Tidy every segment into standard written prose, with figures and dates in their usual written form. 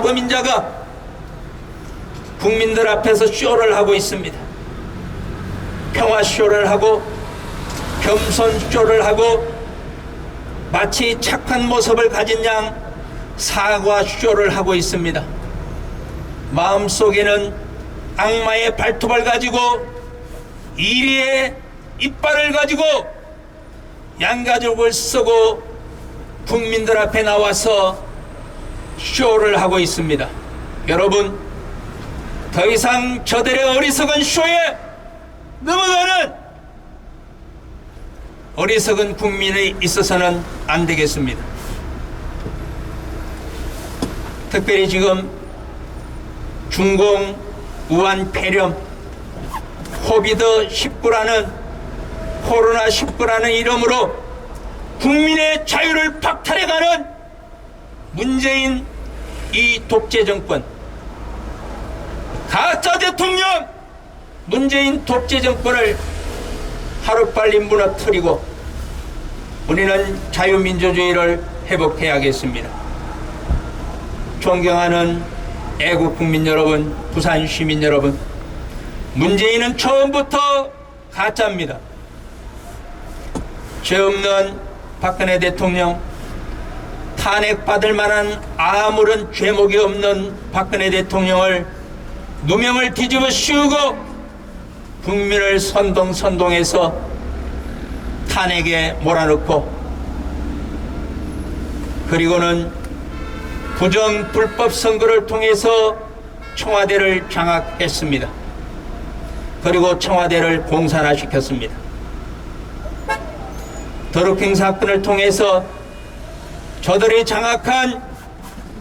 범인자가 국민들 앞에서 쇼를 하고 있습니다. 평화쇼를 하고 겸손쇼를 하고 마치 착한 모습을 가진 양 사과쇼를 하고 있습니다. 마음속에는 악마의 발톱을 가지고 이리의 이빨을 가지고 양가죽을 쓰고 국민들 앞에 나와서 쇼를 하고 있습니다. 여러분, 더 이상 저들의 어리석은 쇼에 넘어가는 어리석은 국민이 있어서는 안 되겠습니다. 특별히 지금 중공, 우한 폐렴, 코비드19라는 코로나19라는 이름으로 국민의 자유를 박탈해가는 문재인 이 독재 정권, 가짜 대통령 문재인 독재 정권을 하루빨리 무너뜨리고 우리는 자유민주주의를 회복해야겠습니다. 존경하는 애국 국민 여러분, 부산 시민 여러분, 문재인은 처음부터 가짜입니다. 죄 없는 박근혜 대통령, 탄핵받을 만한 아무런 죄목이 없는 박근혜 대통령을 누명을 뒤집어 씌우고 국민을 선동해서 탄핵에 몰아넣고 그리고는 부정 불법 선거를 통해서 청와대를 장악했습니다. 그리고 청와대를 공산화시켰습니다. 더루킹 사건을 통해서 저들이 장악한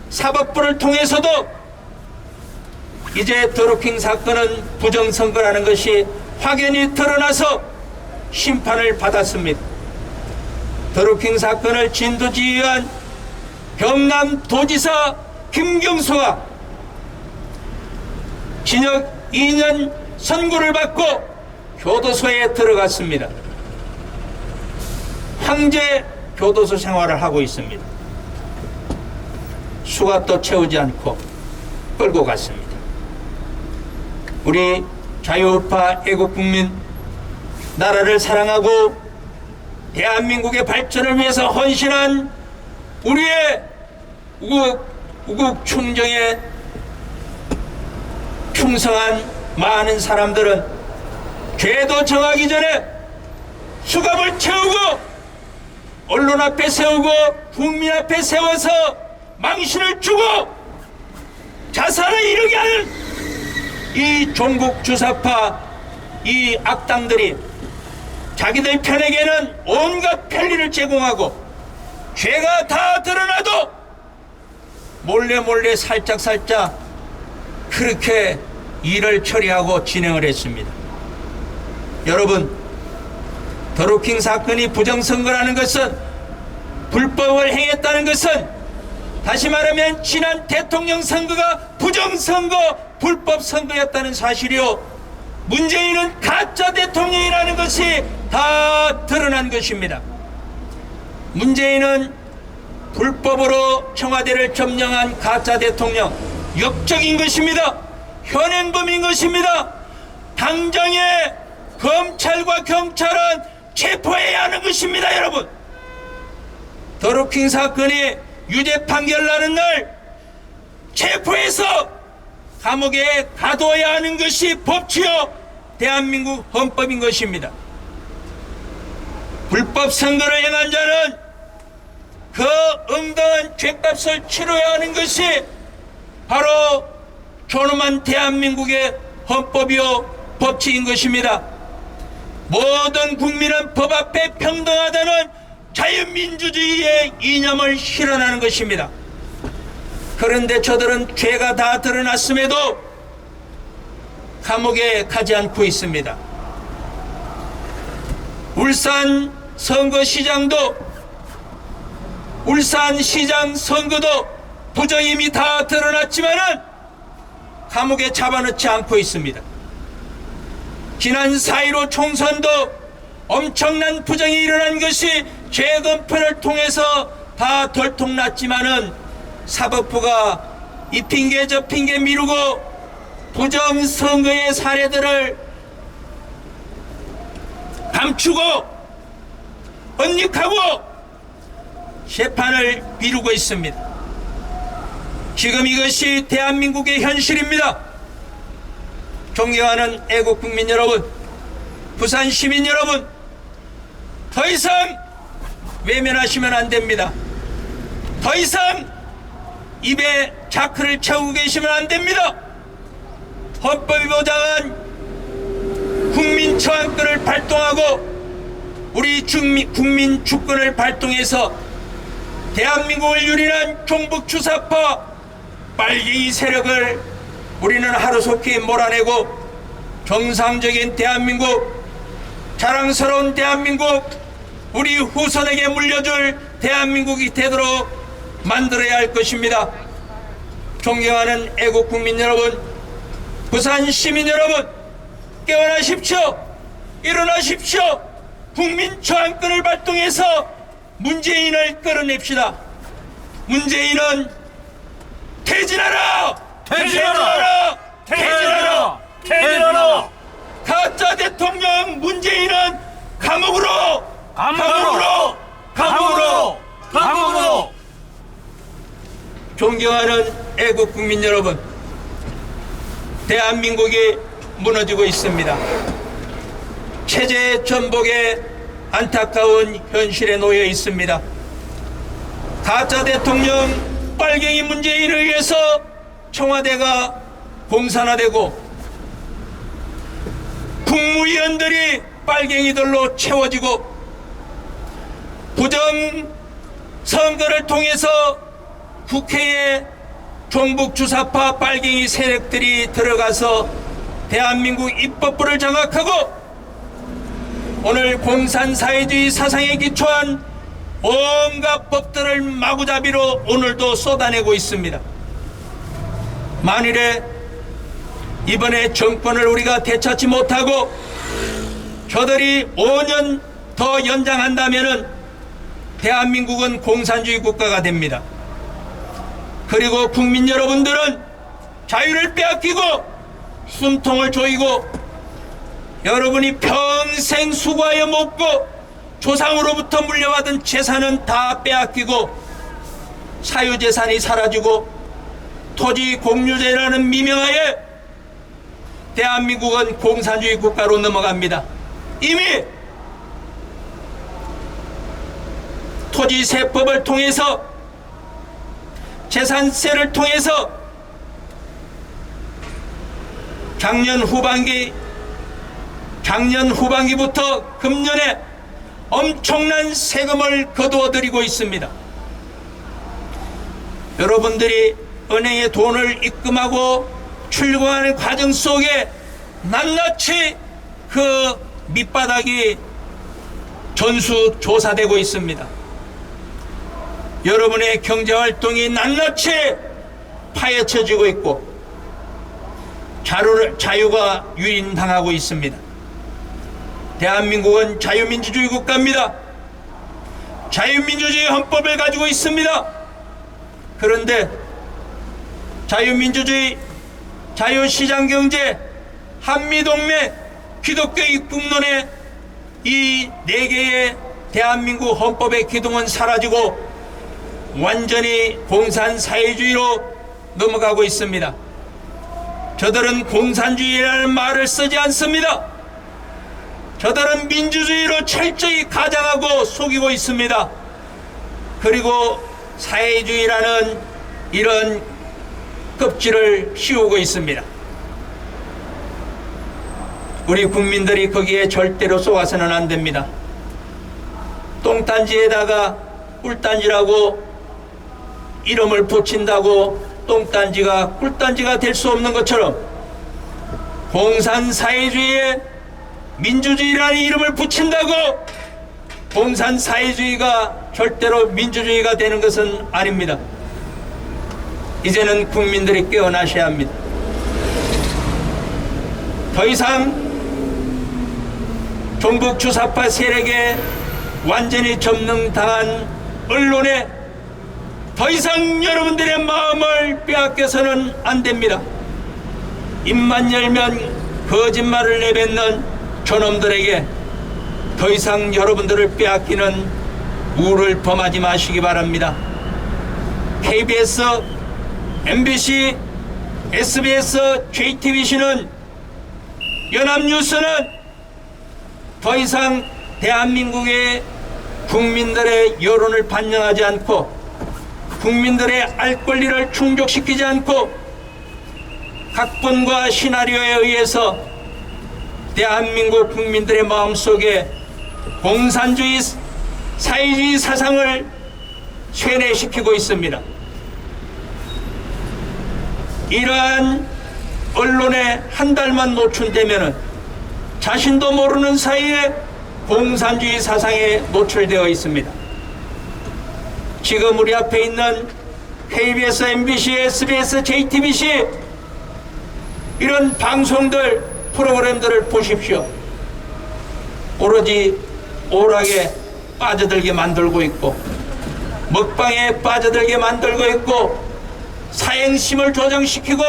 사법부를 통해서도 이제 더루킹 사건은 부정선거라는 것이 확연히 드러나서 심판을 받았습니다. 더루킹 사건을 진두지휘한 경남도지사 김경수가 징역 2년 선고를 받고 교도소에 들어갔습니다. 황제 교도소 생활을 하고 있습니다. 수갑도 채우지 않고 끌고 갔습니다. 우리 자유우파 애국국민, 나라를 사랑하고 대한민국의 발전을 위해서 헌신한 우리의 우국 충정에 충성한 많은 사람들은 죄도 정하기 전에 수갑을 채우고 언론 앞에 세우고 국민 앞에 세워서 망신을 주고 자살을 이루게 하는 이 종북 주사파 이 악당들이 자기들 편에게는 온갖 편리를 제공하고 죄가 다 드러나도 몰래 살짝 그렇게 일을 처리하고 진행을 했습니다. 여러분, 더루킹 사건이 부정선거라는 것은, 불법을 행했다는 것은 다시 말하면 지난 대통령 선거가 부정선거, 불법 선거였다는 사실이요, 문재인은 가짜 대통령이라는 것이 다 드러난 것입니다. 문재인은 불법으로 청와대를 점령한 가짜 대통령, 역적인 것입니다. 현행범인 것입니다. 당장에 검찰과 경찰은 체포해야 하는 것입니다. 여러분, 더루킹 사건이 유죄 판결 나는 날 체포해서 감옥에 가둬야 하는 것이 법치요 대한민국 헌법인 것입니다. 불법 선거를 행한 자는 그 응당한 죄값을 치러야 하는 것이 바로 존엄한 대한민국의 헌법이요 법치인 것입니다. 모든 국민은 법 앞에 평등하다는 자유민주주의의 이념을 실현하는 것입니다. 그런데 저들은 죄가 다 드러났음에도 감옥에 가지 않고 있습니다. 울산 시장 선거도 부정임이 다 드러났지만은 감옥에 잡아넣지 않고 있습니다. 지난 4.15 총선도 엄청난 부정이 일어난 것이 재검표를 통해서 다 들통났지만은 사법부가 이 핑계 저 핑계 미루고 부정선거의 사례들을 감추고 은닉하고 재판을 미루고 있습니다. 지금 이것이 대한민국의 현실입니다. 존경하는 애국국민 여러분, 부산 시민 여러분, 더 이상 외면하시면 안 됩니다. 더 이상 입에 자크를 채우고 계시면 안 됩니다. 헌법이 보장한 국민 처한권을 발동하고 우리 국민 주권을 발동해서 대한민국을 유린한 종북 주사파 빨갱이 세력을 우리는 하루속히 몰아내고 정상적인 대한민국, 자랑스러운 대한민국, 우리 후손에게 물려줄 대한민국이 되도록 만들어야 할 것입니다. 존경하는 애국국민 여러분, 부산 시민 여러분, 깨어나십시오. 일어나십시오. 국민 저항권을 발동해서 문재인을 끌어냅시다. 문재인은 퇴진하라! 퇴진하라! 퇴진하라! 퇴진하라! 가짜 대통령 문재인은 감옥으로! 감옥으로! 감옥으로! 감옥으로! 존경하는 애국국민 여러분, 대한민국이 무너지고 있습니다. 체제 전복에 안타까운 현실에 놓여 있습니다. 가짜 대통령 빨갱이 문재인을 위해서 청와대가 공산화되고 국무위원들이 빨갱이들로 채워지고 부정 선거를 통해서 국회에 종북 주사파 빨갱이 세력들이 들어가서 대한민국 입법부를 장악하고 오늘 공산사회주의 사상에 기초한 온갖 법들을 마구잡이로 오늘도 쏟아내고 있습니다. 만일에 이번에 정권을 우리가 되찾지 못하고 저들이 5년 더 연장한다면은 대한민국은 공산주의 국가가 됩니다. 그리고 국민 여러분들은 자유를 빼앗기고 숨통을 조이고 여러분이 평생 수고하여 먹고 조상으로부터 물려받은 재산은 다 빼앗기고 사유재산이 사라지고 토지 공유제라는 미명하에 대한민국은 공산주의 국가로 넘어갑니다. 이미 토지세법을 통해서 재산세를 통해서 작년 후반기부터 금년에 엄청난 세금을 거두어들이고 있습니다. 여러분들이 은행에 돈을 입금하고 출금하는 과정 속에 낱낱이 그 밑바닥이 전수조사되고 있습니다. 여러분의 경제활동이 낱낱이 파헤쳐지고 있고 자유가 유린당하고 있습니다. 대한민국은 자유민주주의 국가입니다. 자유민주주의 헌법을 가지고 있습니다. 그런데 자유민주주의, 자유시장경제, 한미동맹, 기독교의 국론의 이 4개의 대한민국 헌법의 기둥은 사라지고 완전히 공산사회주의로 넘어가고 있습니다. 저들은 공산주의라는 말을 쓰지 않습니다. 저들은 민주주의로 철저히 가장하고 속이고 있습니다. 그리고 사회주의라는 이런 껍질을 씌우고 있습니다. 우리 국민들이 거기에 절대로 속아서는 안 됩니다. 똥단지에다가 꿀단지라고 이름을 붙인다고 똥단지가 꿀단지가 될 수 없는 것처럼 공산사회주의에 민주주의라는 이름을 붙인다고 공산사회주의가 절대로 민주주의가 되는 것은 아닙니다. 이제는 국민들이 깨어나셔야 합니다. 더 이상 종북 주사파 세력에 완전히 점령당한 언론에 더 이상 여러분들의 마음을 빼앗겨서는 안 됩니다. 입만 열면 거짓말을 내뱉는 저놈들에게 더 이상 여러분들을 빼앗기는 우를 범하지 마시기 바랍니다. KBS, MBC, SBS, JTBC는 연합뉴스는 더 이상 대한민국의 국민들의 여론을 반영하지 않고 국민들의 알 권리를 충족시키지 않고 각본과 시나리오에 의해서 대한민국 국민들의 마음속에 공산주의, 사회주의 사상을 쇠뇌시키고 있습니다. 이러한 언론에 한 달만 노출되면은 자신도 모르는 사이에 공산주의 사상에 노출되어 있습니다. 지금 우리 앞에 있는 KBS, MBC, SBS, JTBC 이런 방송들, 프로그램들을 보십시오. 오로지 오락에 빠져들게 만들고 있고 먹방에 빠져들게 만들고 있고 사행심을 조정시키고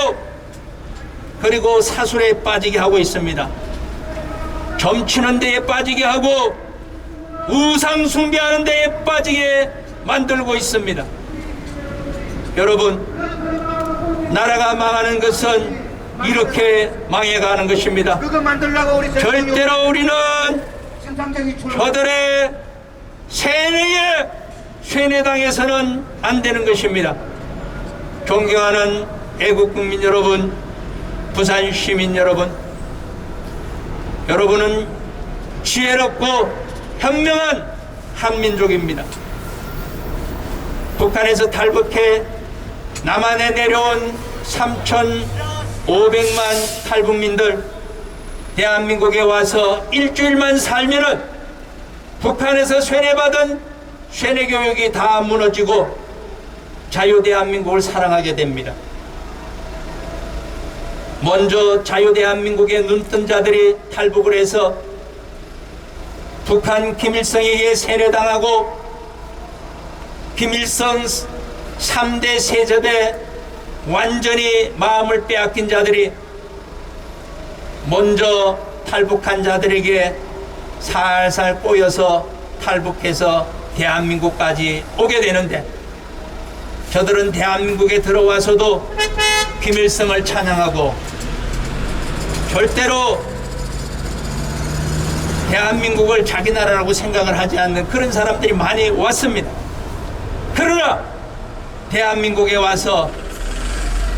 그리고 사술에 빠지게 하고 있습니다. 점치는 데에 빠지게 하고 우상 숭배하는 데에 빠지게 만들고 있습니다. 여러분, 나라가 망하는 것은 이렇게 망해가는 것입니다. 절대로 우리는 저들의 세뇌에 세뇌당해서는 안 되는 것입니다. 존경하는 애국국민 여러분, 부산 시민 여러분, 여러분은 지혜롭고 현명한 한민족입니다. 북한에서 탈북해 남한에 내려온 3,500만 탈북민들 대한민국에 와서 일주일만 살면은 북한에서 쇠뇌받은 쇠뇌교육이 다 무너지고 자유대한민국을 사랑하게 됩니다. 먼저 자유대한민국에 눈뜬 자들이 탈북을 해서 북한 김일성에게 세뇌당하고 김일성 3대 세접에 완전히 마음을 빼앗긴 자들이 먼저 탈북한 자들에게 살살 꼬여서 탈북해서 대한민국까지 오게 되는데 저들은 대한민국에 들어와서도 김일성을 찬양하고 절대로 대한민국을 자기 나라라고 생각을 하지 않는 그런 사람들이 많이 왔습니다. 그러나 대한민국에 와서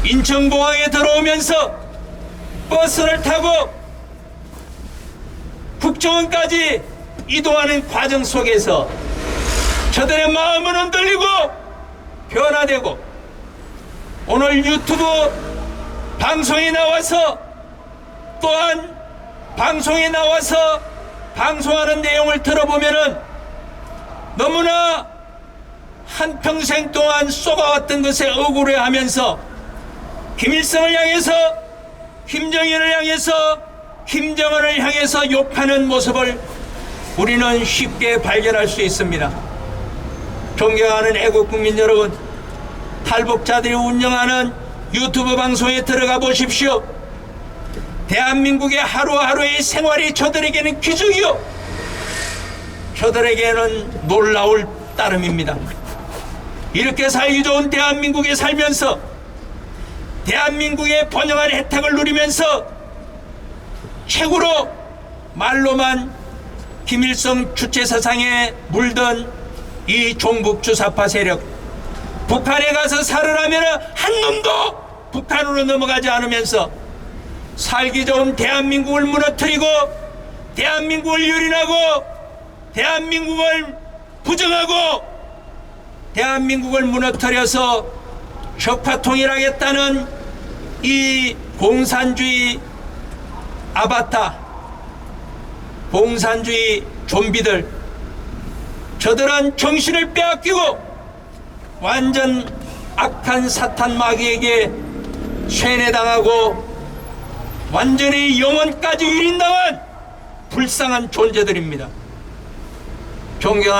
인천공항에 들어오면서 버스를 타고 국정원까지 이동하는 과정 속에서 저들의 마음은 흔들리고 변화되고 오늘 유튜브 방송에 나와서 또한 방송에 나와서 방송하는 내용을 들어보면은 너무나 한평생 동안 쏘아왔던 것에 억울해하면서 김일성을 향해서 김정일을 향해서 김정은을 향해서 욕하는 모습을 우리는 쉽게 발견할 수 있습니다. 존경하는 애국국민 여러분, 탈북자들이 운영하는 유튜브 방송에 들어가 보십시오. 대한민국의 하루하루의 생활이 저들에게는 기적이요, 저들에게는 놀라울 따름입니다. 이렇게 살기 좋은 대한민국에 살면서 대한민국의 번영한 혜택을 누리면서 최고로 말로만 김일성 주체사상에 물든 이 종북 주사파 세력, 북한에 가서 살으라면 한 놈도 북한으로 넘어가지 않으면서 살기 좋은 대한민국을 무너뜨리고 대한민국을 유린하고 대한민국을 부정하고 대한민국을 무너뜨려서 적파통일하겠다는 이 공산주의 아바타, 공산주의 좀비들, 저들은 정신을 빼앗기고 완전 악한 사탄 마귀에게 쇠뇌당하고 완전히 영혼까지 유린당한 불쌍한 존재들입니다. 존경하는